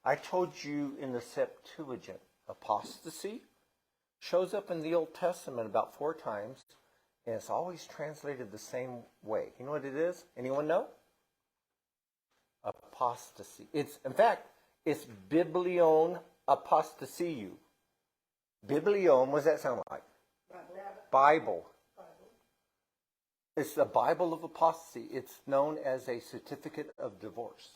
I told you in the Septuagint, apostasy shows up in the Old Testament about 4 times, and it's always translated the same way. You know what it is? Anyone know? Apostasy. In fact, it's biblion apostasiou. Biblion, what does that sound like? Bible. It's the Bible of apostasy. It's known as a certificate of divorce.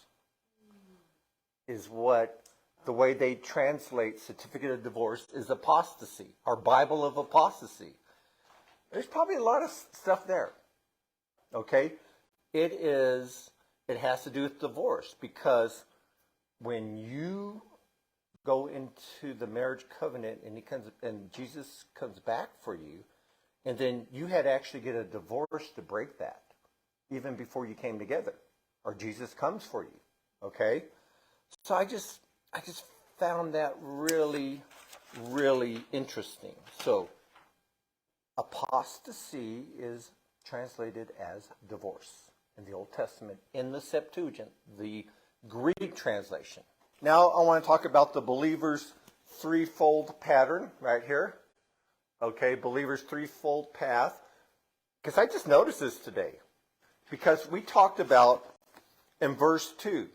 Is what the way they translate certificate of divorce is apostasy, or Bible of apostasy. There's probably a lot of stuff there. Okay? It has to do with divorce, because when you go into the marriage covenant and Jesus comes back for you, and then you had to actually get a divorce to break that, even before you came together, or Jesus comes for you. Okay? So I just found that really, really interesting. So apostasy is translated as divorce in the Old Testament, in the Septuagint, the Greek translation. Now I want to talk about the believer's threefold pattern right here. Okay, believer's threefold path. Because I just noticed this today. Because we talked about in verse 2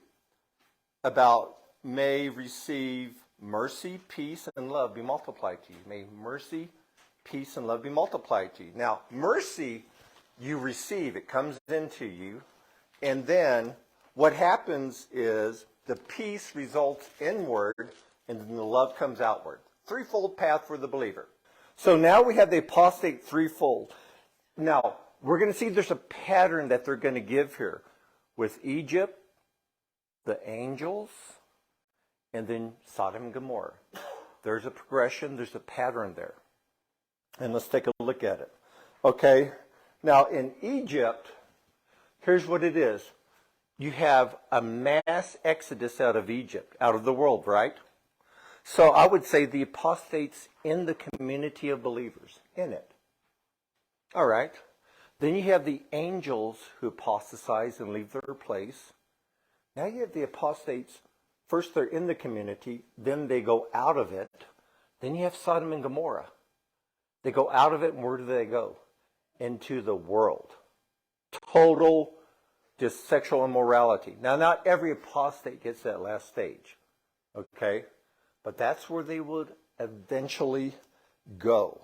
about may receive mercy, peace, and love be multiplied to you. May mercy, peace, and love be multiplied to you. Now, mercy you receive. It comes into you. And then what happens is the peace results inward and then the love comes outward. Threefold path for the believer. So now we have the apostate threefold. Now, we're going to see there's a pattern that they're going to give here with Egypt, the angels, and then Sodom and Gomorrah. There's a progression, there's a pattern there. And let's take a look at it. Okay, now in Egypt, here's what it is. You have a mass exodus out of Egypt, out of the world, right? So I would say the apostates in the community of believers, in it. All right. Then you have the angels who apostatize and leave their place. Now you have the apostates. First they're in the community, then they go out of it. Then you have Sodom and Gomorrah. They go out of it, and where do they go? Into the world. Total just sexual immorality. Now, not every apostate gets that last stage. Okay? But that's where they would eventually go.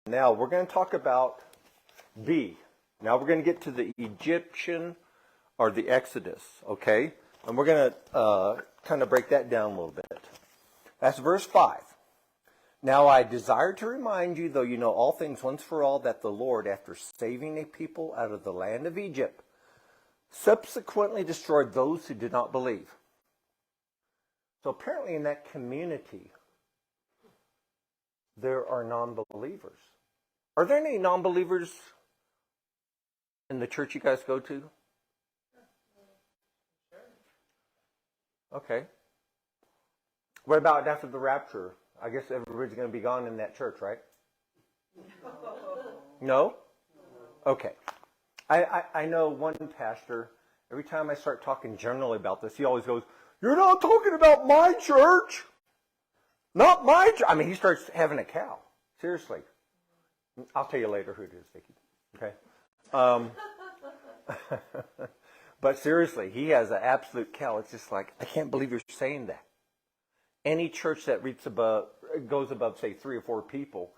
Now, we're going to talk about B. Now, we're going to get to the Egyptian or the Exodus, okay? And we're going to kind of break that down a little bit. That's verse 5. Now, I desire to remind you, though you know all things once for all, that the Lord, after saving a people out of the land of Egypt, subsequently destroyed those who did not believe. So apparently in that community, there are non-believers. Are there any non-believers in the church you guys go to? Okay. What about after the rapture? I guess everybody's going to be gone in that church, right? No? Okay. I know one pastor, every time I start talking generally about this, he always goes, "You're not talking about my church. Not my church." I mean, he starts having a cow. Seriously. I'll tell you later who it is, Vicki. Okay? But seriously, he has an absolute cow. It's just like, I can't believe you're saying that. Any church that goes above, say, 3 or 4 people,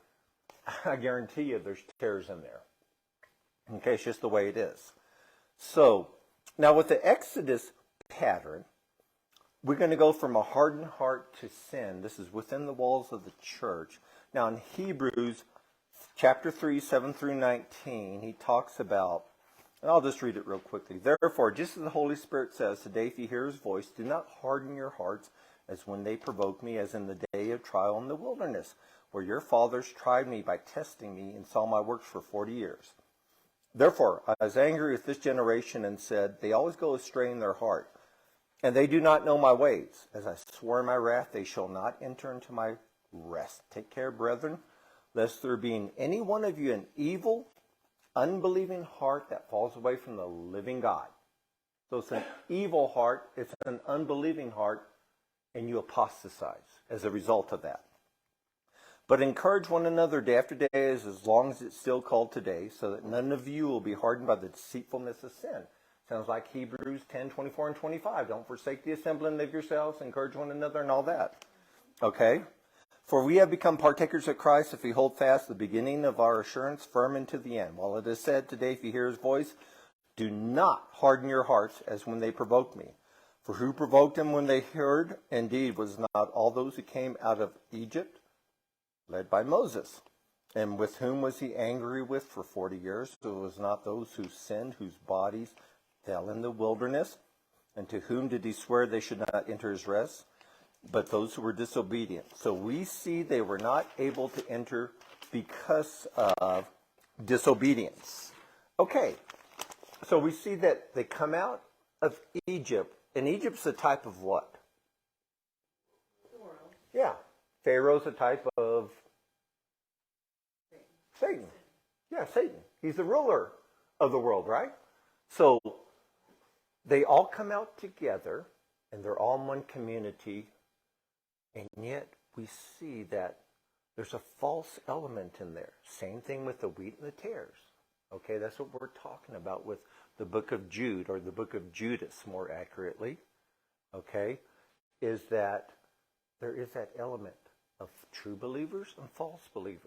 I guarantee you there's tares in there. Okay, it's just the way it is. So, now with the Exodus pattern, we're going to go from a hardened heart to sin. This is within the walls of the church. Now in Hebrews chapter 3, 7 through 19, he talks about, and I'll just read it real quickly. Therefore, just as the Holy Spirit says, today if you hear his voice, do not harden your hearts as when they provoked me, as in the day of trial in the wilderness, where your fathers tried me by testing me and saw my works for 40 years. Therefore, I was angry with this generation and said, they always go astray in their heart, and they do not know my ways. As I swore in my wrath, they shall not enter into my rest. Take care, brethren, lest there be in any one of you an evil, unbelieving heart that falls away from the living God. So it's an evil heart, it's an unbelieving heart, and you apostatize as a result of that. But encourage one another day after day, as long as it's still called today, so that none of you will be hardened by the deceitfulness of sin. Sounds like Hebrews 10, 24 and 25. Don't forsake the assembling of yourselves, encourage one another and all that. Okay? For we have become partakers of Christ if we hold fast the beginning of our assurance firm into the end. While it is said today, if you hear his voice, do not harden your hearts as when they provoked me. For who provoked them when they heard? Indeed, was not all those who came out of Egypt, led by Moses? And with whom was he angry with for 40 years? So it was not those who sinned, whose bodies fell in the wilderness. And to whom did he swear they should not enter his rest? But those who were disobedient. So we see they were not able to enter because of disobedience. Okay, so we see that they come out of Egypt. And Egypt's a type of what? The world. Yeah. Pharaoh's a type of Satan. Yeah, Satan. He's the ruler of the world, right? So they all come out together, and they're all in one community, and yet we see that there's a false element in there. Same thing with the wheat and the tares. Okay, that's what we're talking about with the book of Jude, or the book of Judas more accurately, okay, is that there is that element of true believers and false believers.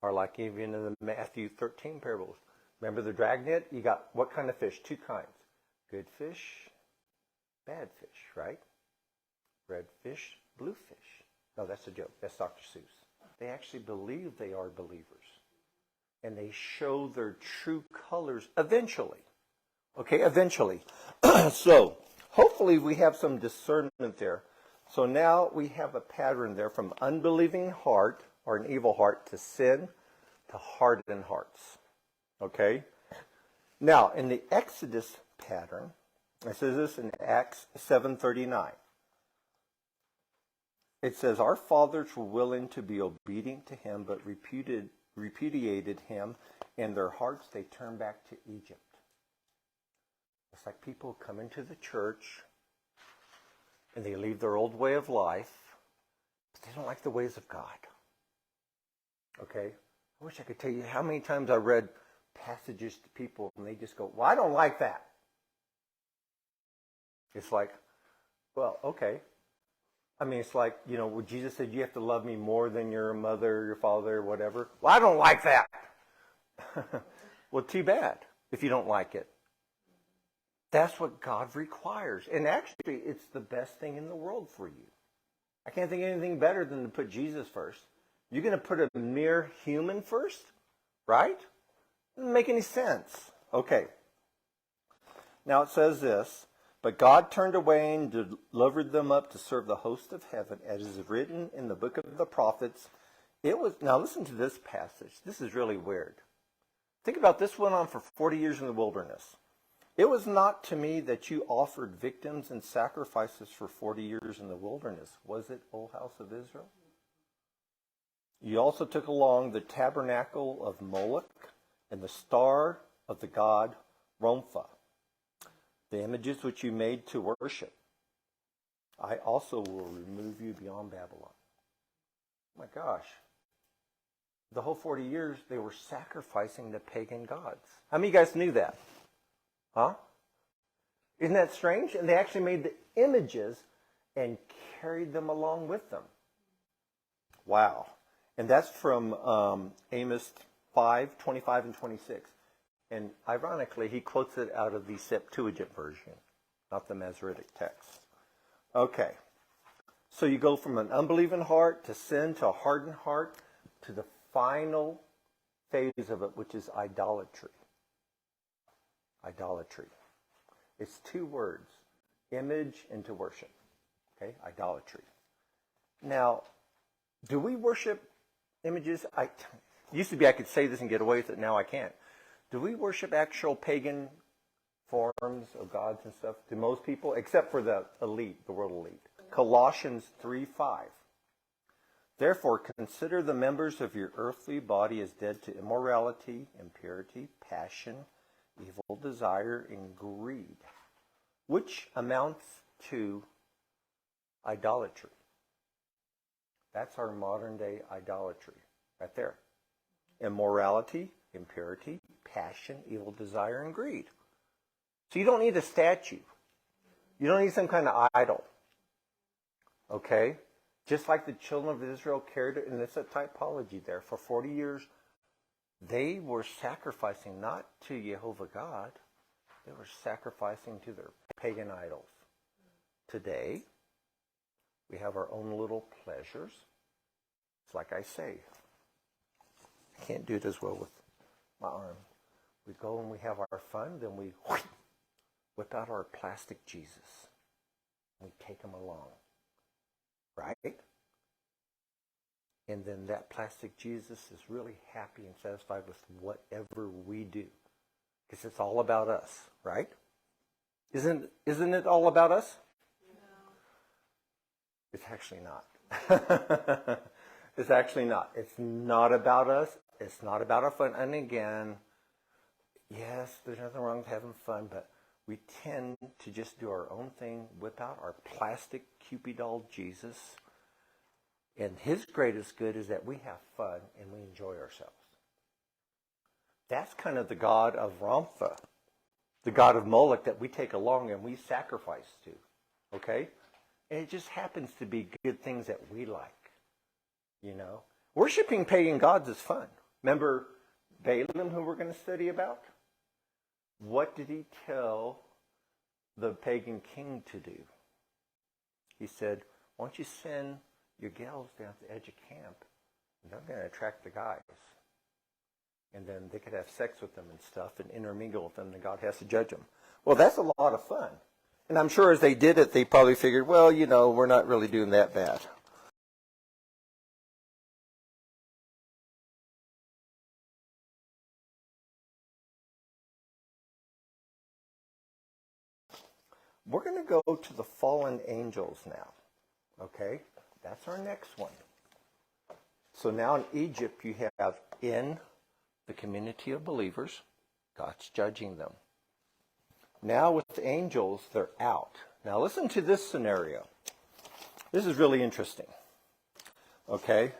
Or like even in the Matthew 13 parables. Remember the dragnet? You got what kind of fish? Two kinds. Good fish, bad fish, right? Red fish, blue fish. No, that's a joke. That's Dr. Seuss. They actually believe they are believers. And they show their true colors eventually. Okay, eventually. So, hopefully we have some discernment there. So now we have a pattern there from unbelieving heart, or an evil heart, to sin, to hardened hearts. Okay? Now, in the Exodus pattern, it says this in Acts 7:39. It says, our fathers were willing to be obedient to him, but repudiated him. In their hearts, they turned back to Egypt. It's like people come into the church, and they leave their old way of life, but they don't like the ways of God. Okay? I wish I could tell you how many times I read passages to people, and they just go, well, I don't like that. It's like, well, okay. I mean, it's like, you know, when Jesus said you have to love me more than your mother, your father, or whatever. Well, I don't like that. Well, too bad if you don't like it. That's what God requires. And actually, it's the best thing in the world for you. I can't think of anything better than to put Jesus first. You're going to put a mere human first? Right? Doesn't make any sense. Okay. Now it says this, but God turned away and delivered them up to serve the host of heaven, as is written in the book of the prophets. Now listen to this passage. This is really weird. Think about this went on for 40 years in the wilderness. It was not to me that you offered victims and sacrifices for 40 years in the wilderness. Was it, O house of Israel? You also took along the tabernacle of Moloch and the star of the god Rompha, the images which you made to worship. I also will remove you beyond Babylon. Oh my gosh. The whole 40 years, they were sacrificing the pagan gods. How many of you guys knew that? Huh? Isn't that strange? And they actually made the images and carried them along with them. Wow. And that's from Amos 5, 25 and 26. And ironically, he quotes it out of the Septuagint version, not the Masoretic text. Okay. So you go from an unbelieving heart to sin to a hardened heart to the final phase of it, which is idolatry. Idolatry. It's two words, image and to worship. Okay, idolatry. Now, Do we worship images? Used to be I could say this and get away with it. Now I can't. Do we worship actual pagan forms of gods and stuff? Do most people, except for the elite, the world elite. Colossians 3:5. Therefore, consider the members of your earthly body as dead to immorality, impurity, passion, evil desire, and greed, which amounts to idolatry. That's our modern day idolatry, right there. Immorality, impurity, passion, evil desire, and greed. So you don't need a statue. You don't need some kind of idol. Okay? Just like the children of Israel carried it, and it's a typology there. For 40 years, they were sacrificing not to Jehovah God, they were sacrificing to their pagan idols. Today, we have our own little pleasures. It's like I say, I can't do it as well with my arm. We go and we have our fun, then we whip out our plastic Jesus. We take him along. Right? And then that plastic Jesus is really happy and satisfied with whatever we do. Because it's all about us, right? Isn't it all about us? No. It's actually not. It's actually not. It's not about us. It's not about our fun. And again, yes, there's nothing wrong with having fun, but we tend to just do our own thing, whip out our plastic Cupid doll Jesus. And his greatest good is that we have fun and we enjoy ourselves. That's kind of the god of Ramtha, the god of Moloch that we take along and we sacrifice to. Okay? And it just happens to be good things that we like. You know? Worshipping pagan gods is fun. Remember Balaam, who we're going to study about? What did he tell the pagan king to do? He said, why don't you send your gals down to the edge of camp, and they're going to attract the guys. And then they could have sex with them and stuff and intermingle with them, and God has to judge them. Well, that's a lot of fun. And I'm sure as they did it, they probably figured, well, you know, we're not really doing that bad. We're going to go to the fallen angels now. Okay? That's our next one. So now in Egypt, you have in the community of believers, God's judging them. Now with the angels, they're out. Now listen to this scenario. This is really interesting. Okay?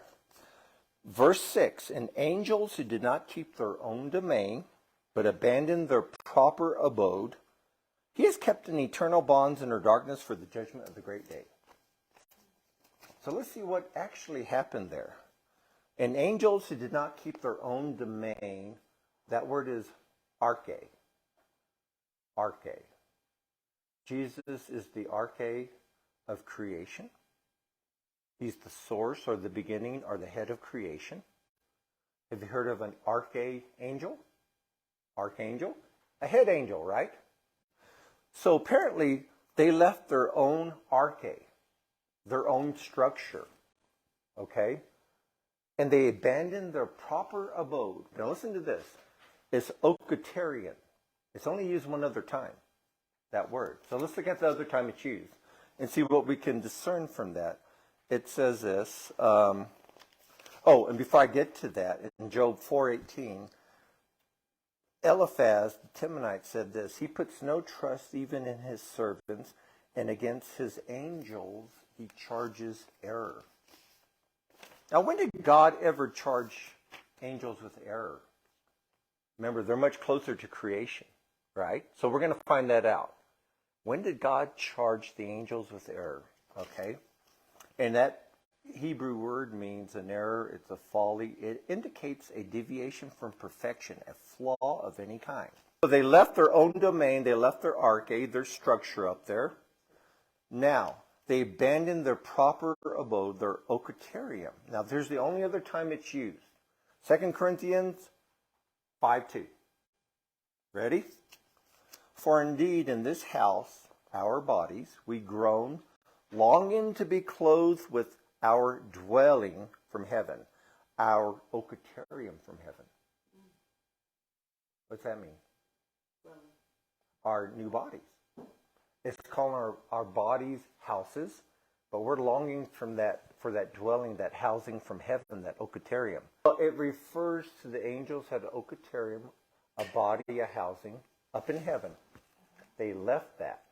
Verse 6, and angels who did not keep their own domain, but abandoned their proper abode, he has kept in eternal bonds in her darkness for the judgment of the great day. So let's see what actually happened there. And angels who did not keep their own domain, that word is arche. Arche. Jesus is the arche of creation. He's the source or the beginning or the head of creation. Have you heard of an archangel? Archangel? A head angel, right? So apparently they left their own arche, their own structure, okay? And they abandoned their proper abode. Now listen to this. It's okatarian. It's only used one other time, that word. So let's look at the other time it's used and see what we can discern from that. It says this. And before I get to that, in Job 4:18, Eliphaz the Temanite said this, he puts no trust even in his servants, and against his angels he charges error. Now, when did God ever charge angels with error? Remember, they're much closer to creation, right? So we're going to find that out. When did God charge the angels with error? Okay? And that Hebrew word means an error, it's a folly. It indicates a deviation from perfection, a flaw of any kind. So they left their own domain, they left their arche, their structure up there. Now, they abandoned their proper abode, their okatarium. Now, there's the only other time it's used. 2 Corinthians 5:2. Ready? For indeed in this house, our bodies, we groan, longing to be clothed with our dwelling from heaven, our ocaterium from heaven. What's that mean? Our new bodies. It's calling our bodies houses, but we're longing for that dwelling, that housing from heaven, that ocaterium. Well, it refers to the angels had an ocaterium, a body, a housing, up in heaven. They left that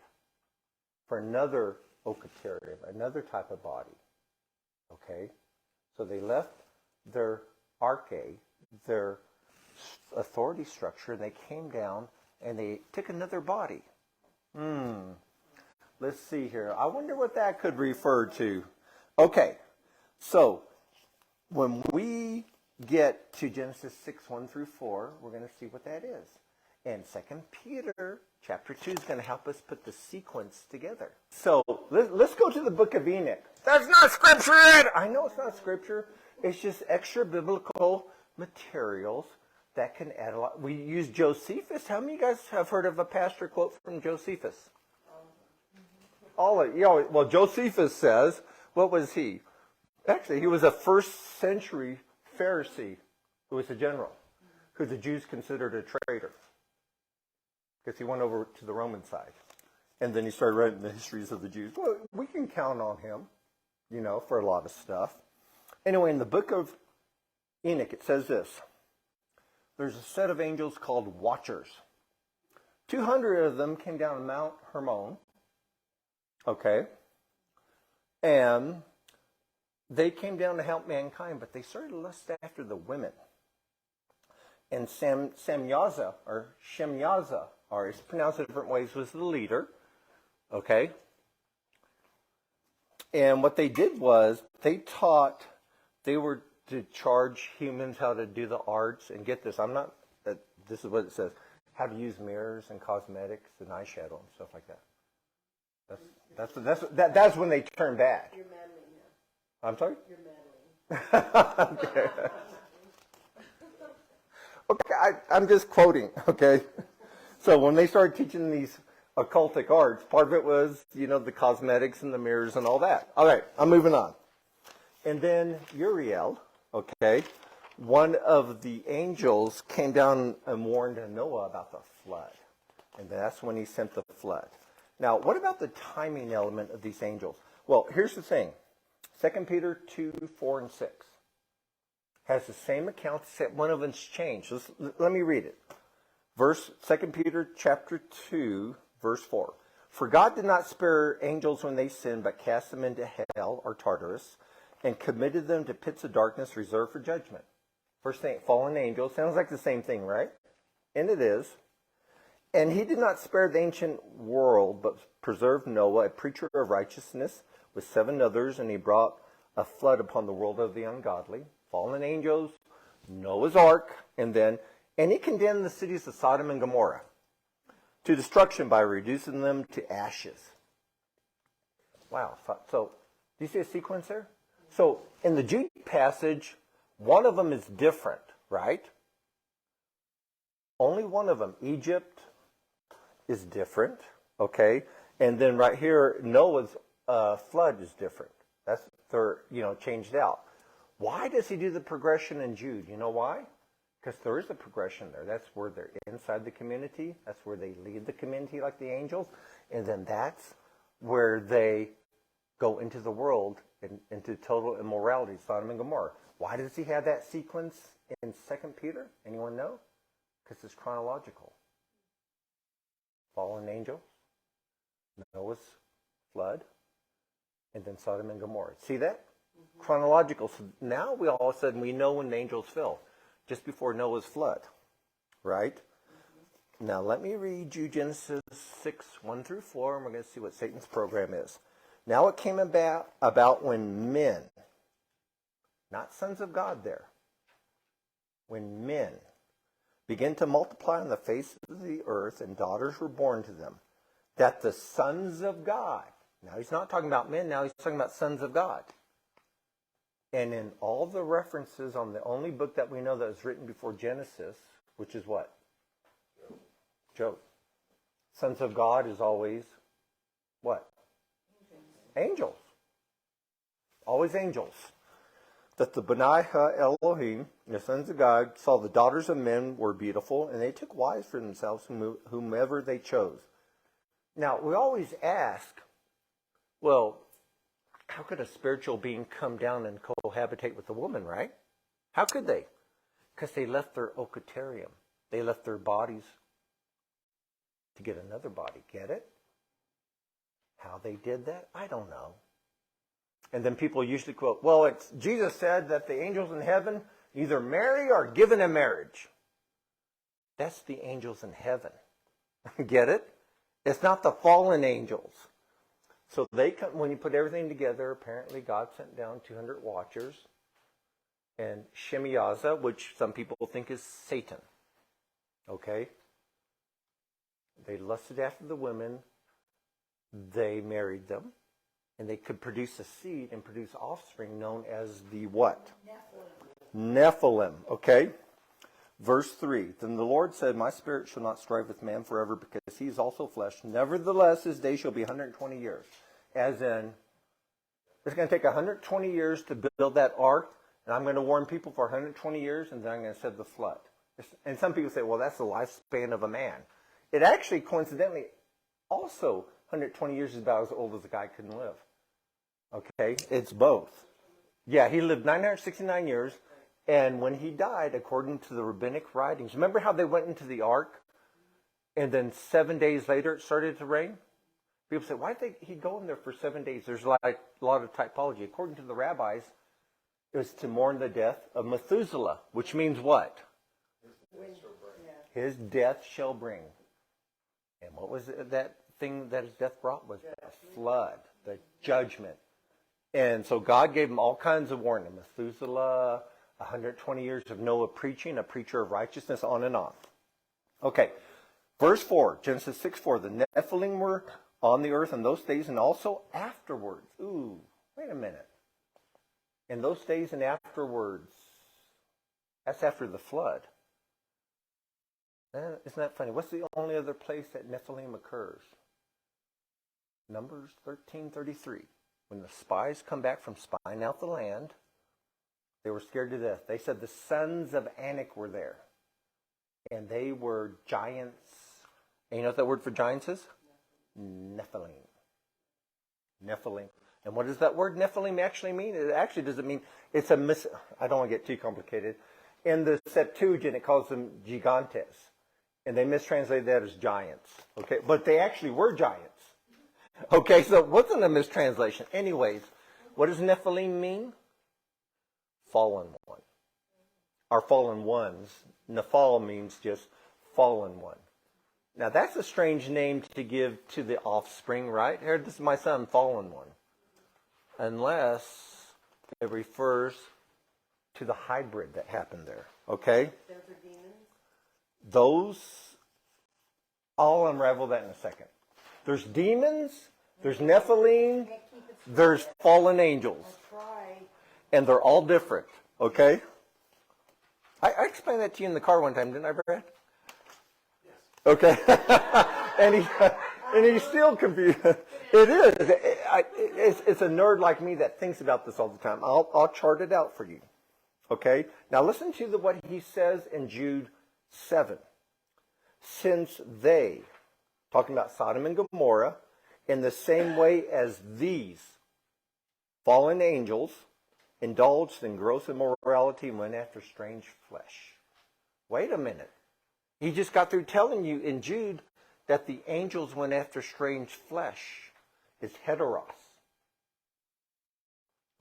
for another ocaterium, another type of body. Okay? So they left their arche, their authority structure, and they came down and they took another body. Let's see here. I wonder what that could refer to. Okay, so when we get to Genesis 6, 1 through 4, we're going to see what that is. And 2 Peter chapter 2 is going to help us put the sequence together. So let's go to the book of Enoch. That's not scripture! I know it's not scripture. It's just extra biblical materials that can add a lot. We use Josephus. How many of you guys have heard of a pastor quote from Josephus? All of you know, well, Josephus says, what was he? Actually, he was a first century Pharisee who was a general, who the Jews considered a traitor because he went over to the Roman side. And then he started writing the histories of the Jews. Well, we can count on him, you know, for a lot of stuff. Anyway, in the book of Enoch, it says this. There's a set of angels called watchers. 200 of them came down Mount Hermon. Okay. And they came down to help mankind, but they started to lust after the women. And Shemyaza, or it's pronounced in different ways, was the leader. Okay. And what they did was they were to charge humans how to do the arts. And get this, this is what it says, how to use mirrors and cosmetics and eyeshadow and stuff like that. That's when they turn bad. You're meddling now. I'm sorry? You're meddling. Okay. Okay, I'm just quoting, okay? So when they started teaching these occultic arts, part of it was, you know, the cosmetics and the mirrors and all that. All right, I'm moving on. And then Uriel, okay, one of the angels came down and warned Noah about the flood. And that's when he sent the flood. Now, what about the timing element of these angels? Well, here's the thing. 2 Peter 2, 4, and 6 has the same account, except one of them's changed. Let me read it. 2 Peter chapter 2, verse 4. For God did not spare angels when they sinned, but cast them into hell, or Tartarus, and committed them to pits of darkness reserved for judgment. First thing, fallen angels. Sounds like the same thing, right? And it is. And he did not spare the ancient world, but preserved Noah, a preacher of righteousness, with 7 others, and he brought a flood upon the world of the ungodly. Fallen angels, Noah's ark, and he condemned the cities of Sodom and Gomorrah to destruction by reducing them to ashes. Wow. So, do you see a sequence there? So, in the Jude passage, one of them is different, right? Only one of them, Egypt, is different, okay? And then right here, Noah's flood is different. They're changed out. Why does he do the progression in Jude? You know why? Because there is a progression there. That's where they're inside the community. That's where they lead the community like the angels. And then that's where they go into the world, into total immorality, Sodom and Gomorrah. Why does he have that sequence in 2 Peter? Anyone know? Because it's chronological. Fallen angel, Noah's flood, and then Sodom and Gomorrah. See that? Mm-hmm. Chronological. So now all of a sudden we know when the angels fell, just before Noah's flood, right? Mm-hmm. Now let me read you Genesis 6, 1 through 4, and we're going to see what Satan's program is. Now it came about when men, not sons of God there, when men began to multiply on the face of the earth, and daughters were born to them, that the sons of God, now he's not talking about men, now he's talking about sons of God. And in all the references on the only book that we know that was written before Genesis, which is what? Job. Sons of God is always what? Angels. always angels. That the B'nai Ha-Elohim, the sons of God, saw the daughters of men were beautiful, and they took wives for themselves whomever they chose. Now, we always ask, well, how could a spiritual being come down and cohabitate with a woman, right? How could they? Because they left their okoterium. They left their bodies to get another body. Get it? How they did that, I don't know. And then people usually quote, well, Jesus said that the angels in heaven either marry or given in marriage. That's the angels in heaven. Get it? It's not the fallen angels. So they come, when you put everything together, apparently God sent down 200 watchers. And Shemiyaza, which some people think is Satan. Okay? They lusted after the women. They married them. And they could produce a seed and produce offspring known as the what? Nephilim. Okay? Verse 3. Then the Lord said, my spirit shall not strive with man forever, because he is also flesh. Nevertheless, his days shall be 120 years. As in, it's going to take 120 years to build that ark, and I'm going to warn people for 120 years, and then I'm going to send the flood. And some people say, well, that's the lifespan of a man. It actually, coincidentally, also 120 years is about as old as a guy can live. Okay? It's both. Yeah, he lived 969 years, and when he died, according to the rabbinic writings, remember how they went into the ark, and then 7 days later it started to rain? People say, why did he go in there for 7 days? There's a lot of typology. According to the rabbis, it was to mourn the death of Methuselah, which means what? His death shall bring. And what was that thing that his death brought? Was the flood, the judgment. And so God gave him all kinds of warning. Methuselah, 120 years of Noah preaching, a preacher of righteousness, on and on. Okay, verse 4, Genesis 6:4. The Nephilim were on the earth in those days and also afterwards. Ooh, wait a minute. In those days and afterwards, that's after the flood. Isn't that funny? What's the only other place that Nephilim occurs? Numbers 13:33. When the spies come back from spying out the land, they were scared to death. They said the sons of Anak were there. And they were giants. And you know what that word for giants is? Nephilim. Nephilim. And what does that word Nephilim actually mean? It actually doesn't mean, it's a I don't want to get too complicated. In the Septuagint, it calls them gigantes. And they mistranslated that as giants. Okay, but they actually were giants. Okay, so it wasn't a mistranslation. Anyways, what does Nephilim mean? Fallen one. Or fallen ones. Nephal means just fallen one. Now that's a strange name to give to the offspring, right? Here, this is my son, fallen one. Unless it refers to the hybrid that happened there. Okay? Those, I'll unravel that in a second. There's demons, there's Nephilim, there's fallen angels. And they're all different, okay? I explained that to you in the car one time, didn't I, Brad? Yes. Okay. and he's still confused. It is. It's a nerd like me that thinks about this all the time. I'll chart it out for you. Okay? Now listen to what he says in Jude 7. Since they, talking about Sodom and Gomorrah, in the same way as these fallen angels indulged in gross immorality and went after strange flesh. Wait a minute. He just got through telling you in Jude that the angels went after strange flesh. It's heteros.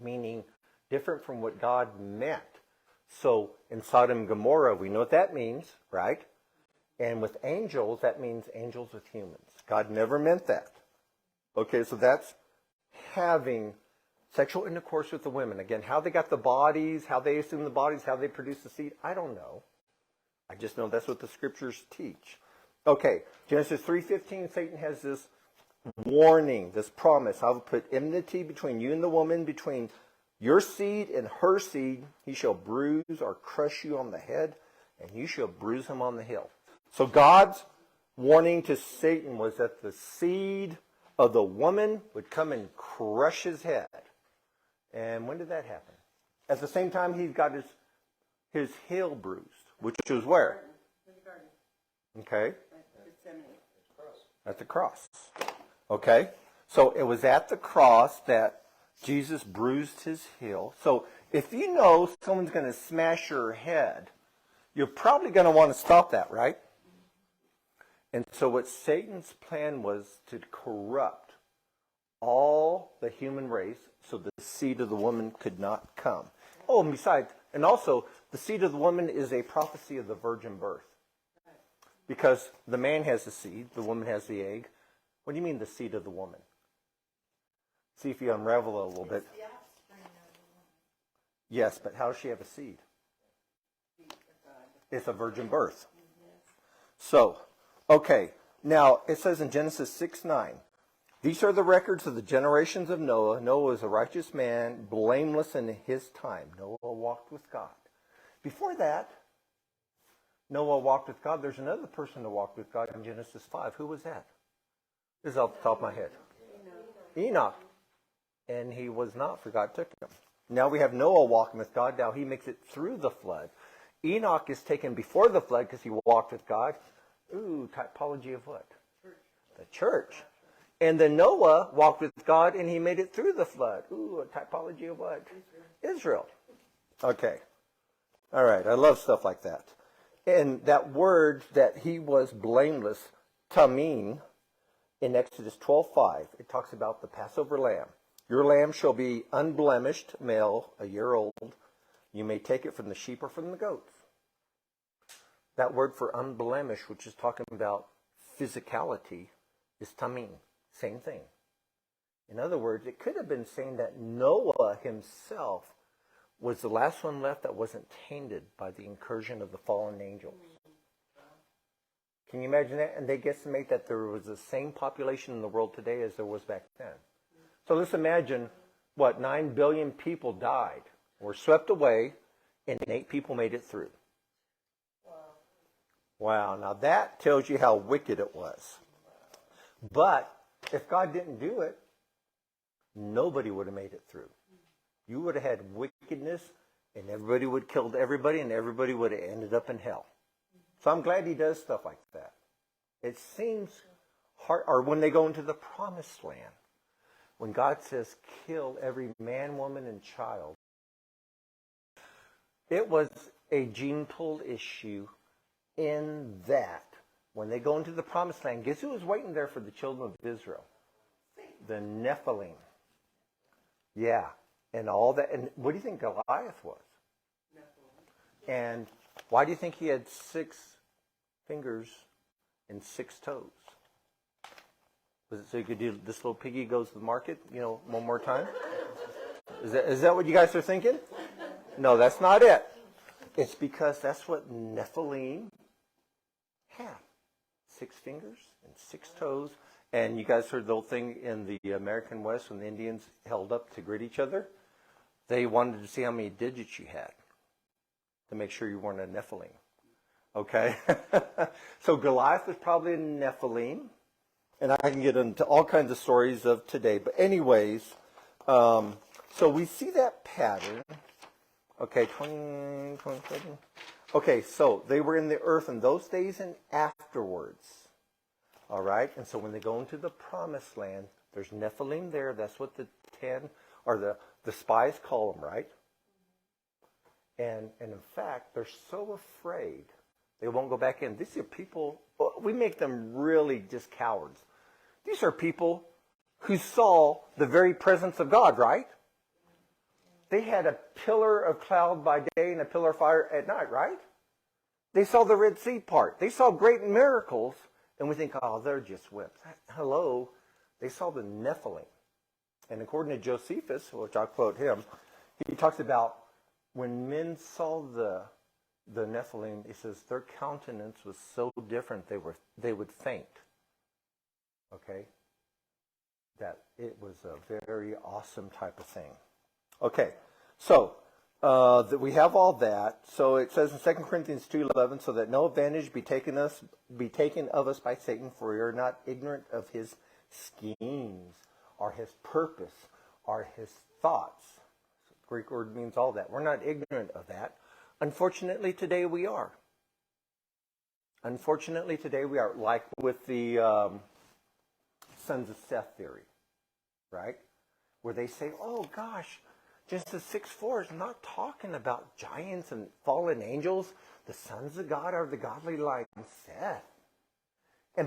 Meaning different from what God meant. So in Sodom and Gomorrah, we know what that means, right? And with angels, that means angels with humans. God never meant that. Okay, so that's having sexual intercourse with the women. Again, how they got the bodies, how they assume the bodies, how they produce the seed, I don't know. I just know that's what the scriptures teach. Okay, Genesis 3:15, Satan has this warning, this promise. I will put enmity between you and the woman, between your seed and her seed. He shall bruise or crush you on the head, and you shall bruise him on the heel. So God's warning to Satan was that the seed of the woman would come and crush his head. And when did that happen? At the same time, he's got his heel bruised, which was where? In the garden. Okay. Gethsemane. At the cross. Okay. So it was at the cross that Jesus bruised his heel. So if you know someone's going to smash your head, you're probably going to want to stop that, right? And so what Satan's plan was to corrupt all the human race so the seed of the woman could not come. Oh, and besides, and also the seed of the woman is a prophecy of the virgin birth. Because the man has the seed, the woman has the egg. What do you mean the seed of the woman? See if you unravel it a little bit. Yes, but how does she have a seed? It's a virgin birth. So, okay. Now, it says in Genesis 6:9, these are the records of the generations of Noah. Noah was a righteous man, blameless in his time. Noah walked with God. Before that, Noah walked with God. There's another person that walked with God in Genesis 5. Who was that? This is off the top of my head. Enoch. And he was not, for God took him. Now we have Noah walking with God. Now he makes it through the flood. Enoch is taken before the flood because he walked with God. Ooh, typology of what? The church. And then Noah walked with God and he made it through the flood. Ooh, a typology of what? Israel. Okay. All right. I love stuff like that. And that word that he was blameless, tamim, in Exodus 12:5, it talks about the Passover lamb. Your lamb shall be unblemished, male, a year old. You may take it from the sheep or from the goats. That word for unblemished, which is talking about physicality, is tamim. Same thing. In other words, it could have been saying that Noah himself was the last one left that wasn't tainted by the incursion of the fallen angels. Can you imagine that? And they guesstimate that there was the same population in the world today as there was back then. So let's imagine, 9 billion people died, were swept away, and 8 people made it through. Wow, now that tells you how wicked it was. But if God didn't do it, nobody would have made it through. You would have had wickedness, and everybody would have killed everybody, and everybody would have ended up in hell. So I'm glad he does stuff like that. It seems hard, or when they go into the promised land, when God says, kill every man, woman, and child, it was a gene pool issue in that when they go into the promised land, guess who was waiting there for the children of Israel? The nephilim. Yeah. And all that. And what do you think Goliath was? And why do you think he had 6 fingers and 6 toes? Was it so you could do this little piggy goes to the market, one more time? Is that what you guys are thinking? No, that's not it. It's because that's what Nephilim had. 6 fingers and 6 toes. And you guys heard the old thing in the American West when the Indians held up to greet each other? They wanted to see how many digits you had to make sure you weren't a Nephilim. Okay? So Goliath was probably a Nephilim. And I can get into all kinds of stories of today. But anyways, so we see that pattern. Okay, 27. Okay, so they were in the earth in those days and afterwards. All right? And so when they go into the promised land, there's Nephilim there. That's what the 10, or the spies call them, right? And in fact, they're so afraid they won't go back in. These are people, we make them really just cowards. These are people who saw the very presence of God, right? They had a pillar of cloud by day and a pillar of fire at night, right? They saw the Red Sea part. They saw great miracles, and we think, oh, they're just whips. Hello. They saw the Nephilim. And according to Josephus, which I'll quote him, he talks about when men saw the Nephilim, he says their countenance was so different they would faint. Okay? That it was a very awesome type of thing. Okay, so we have all that. So it says in 2 Corinthians 2:11, so that no advantage be taken of us by Satan, for we are not ignorant of his schemes, or his purpose, or his thoughts. Greek word means all that. We're not ignorant of that. Unfortunately, today we are. Unfortunately, today we are, like with the sons of Seth theory, right? Where they say, oh gosh, Genesis 6:4 is not talking about giants and fallen angels. The sons of God are the godly like Seth.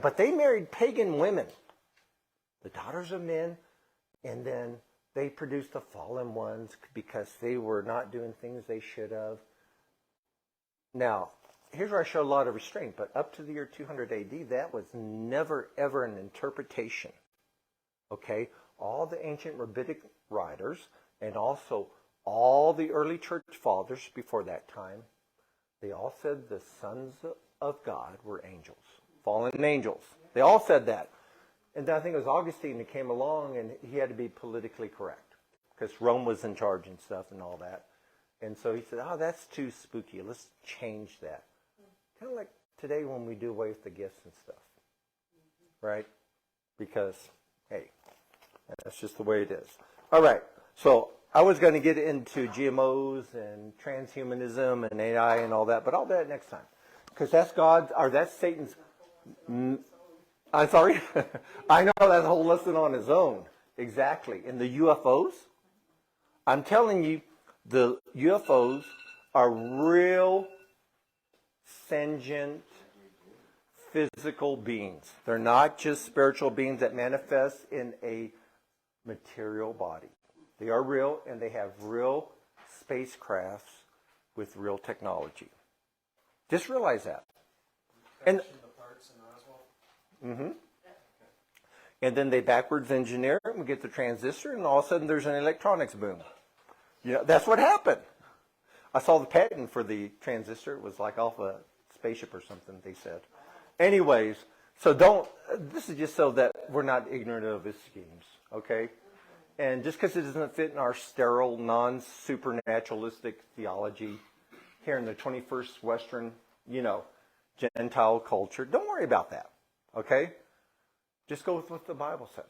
But they married pagan women, the daughters of men, and then they produced the fallen ones because they were not doing things they should have. Now, here's where I show a lot of restraint, but up to the year 200 AD, that was never, ever an interpretation. Okay? All the ancient rabbinic writers and also all the early church fathers before that time, they all said the sons of God were angels, fallen angels. They all said that. And then I think it was Augustine that came along and he had to be politically correct because Rome was in charge and stuff and all that. And so he said, oh, that's too spooky. Let's change that. Kind of like today when we do away with the gifts and stuff. Right? Because, hey, that's just the way it is. All right. So I was going to get into GMOs and transhumanism and AI and all that, but I'll do that next time. Because that's God's, or that's Satan's. I'm sorry? I know that's a whole lesson on its own. Exactly. And the UFOs, I'm telling you, the UFOs are real sentient physical beings. They're not just spiritual beings that manifest in a material body. They are real, and they have real spacecrafts with real technology. Just realize that. And and then they backwards engineer it and get the transistor, and all of a sudden there's an electronics boom. You know, that's what happened. I saw the patent for the transistor. It was like off a spaceship or something, they said. Anyways, so this is just so that we're not ignorant of his schemes, okay? And just because it doesn't fit in our sterile, non-supernaturalistic theology here in the 21st Western, Gentile culture, don't worry about that, okay? Just go with what the Bible says.